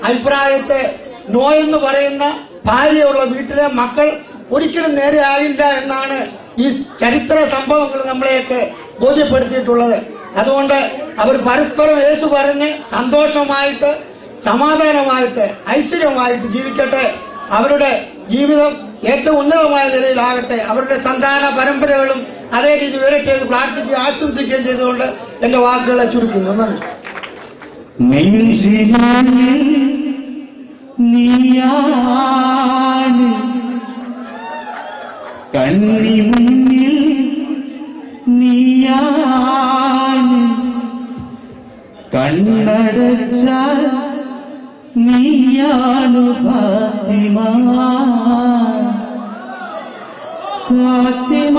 അഭിപ്രായത്തെ നോ എന്ന് പറയുന്ന ഭാര്യയുള്ള വീട്ടിലെ മക്കൾ ഒരിക്കലും നേരെയാകില്ല എന്നാണ് ഈ ചരിത്ര സംഭവങ്ങൾ നമ്മളെയൊക്കെ ബോധ്യപ്പെടുത്തിയിട്ടുള്ളത്. അതുകൊണ്ട് അവർ പരസ്പരം യേശു പറഞ്ഞ് സന്തോഷമായിട്ട് സമാധാനമായിട്ട് ഐശ്വര്യമായിട്ട് ജീവിക്കട്ടെ. അവരുടെ ജീവിതം ഏറ്റവും ഉന്നതമായ നിലയിലാകട്ടെ. അവരുടെ സന്താന പരമ്പരകളും അതേ രീതി വരട്ടെ എന്ന് പ്രാർത്ഥിക്കുകയും ആശംസിക്കുകയും ചെയ്തുകൊണ്ട് എന്റെ വാക്കുകളെ ചുരുക്കുന്നു. നന്ദി. കണ്ണിമുന്നിൽ നീയാണ്, കണ്ണടച്ചാൽ നീയാണു ഫാത്തിമ, ഫാത്തിമ.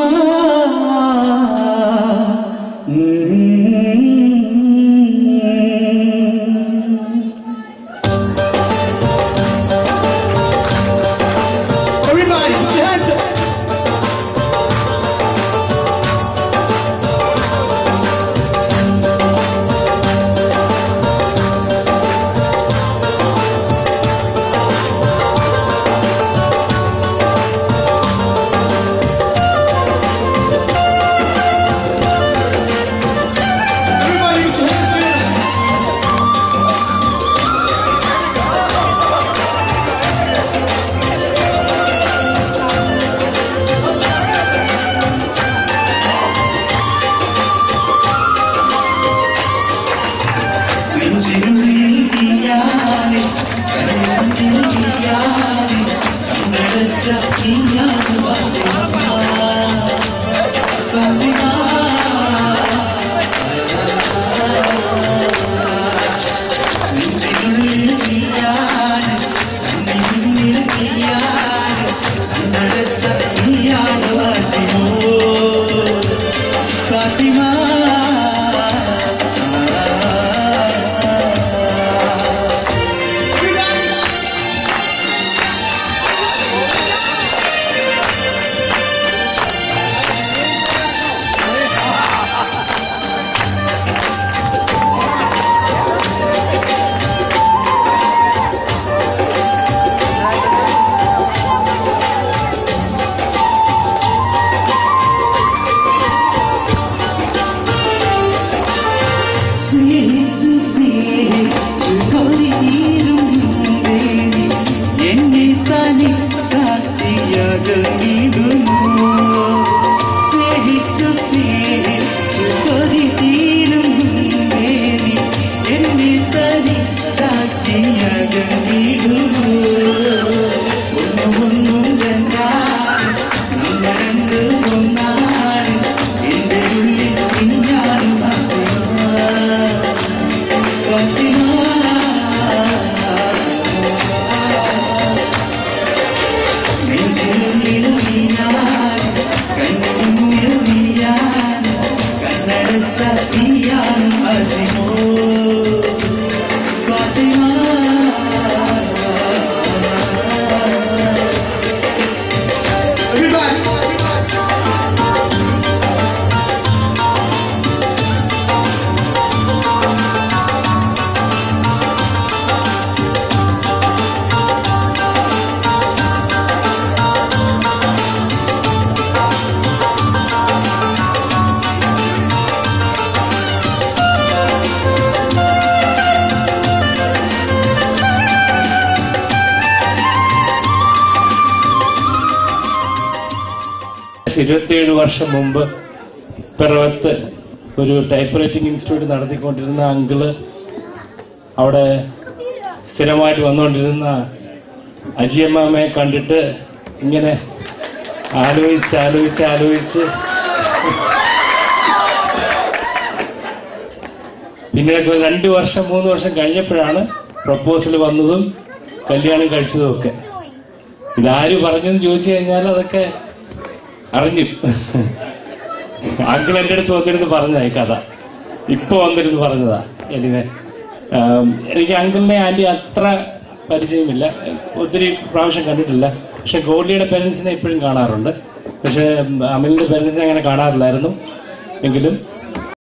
ഇരുപത്തിയേഴ് വർഷം മുമ്പ് പിറവത്ത് ഒരു ടൈപ്പ് റൈറ്റിംഗ് ഇൻസ്റ്റിറ്റ്യൂട്ട് നടത്തിക്കൊണ്ടിരുന്ന അങ്കിള് അവിടെ സ്ഥിരമായിട്ട് വന്നുകൊണ്ടിരുന്ന അജിയമ്മയെ കണ്ടിട്ട് ഇങ്ങനെ ആലോചിച്ച് പിന്നീട് 2 വർഷം 3 വർഷം കഴിഞ്ഞപ്പോഴാണ് പ്രപ്പോസൽ വന്നതും കല്യാണം കഴിച്ചതും ഒക്കെ. ഇതാര് പറഞ്ഞെന്ന് ചോദിച്ചു കഴിഞ്ഞാൽ അതൊക്കെ അറിഞ്ഞു. അങ്കിൾ എൻ്റെ അടുത്ത് വന്നിരുന്ന് പറഞ്ഞതായി കഥ, ഇപ്പൊ വന്നിരുന്ന് പറഞ്ഞതാ. എനിക്ക് അങ്കിളിനെ ആന്റി അത്ര പരിചയമില്ല, ഒത്തിരി പ്രാവശ്യം കണ്ടിട്ടില്ല. പക്ഷെ ഗോൾഡിയുടെ പേരൻസിനെ ഇപ്പോഴും കാണാറുണ്ട്. പക്ഷെ അമിലിന്റെ പേരൻസിനെ അങ്ങനെ കാണാറില്ലായിരുന്നു. എങ്കിലും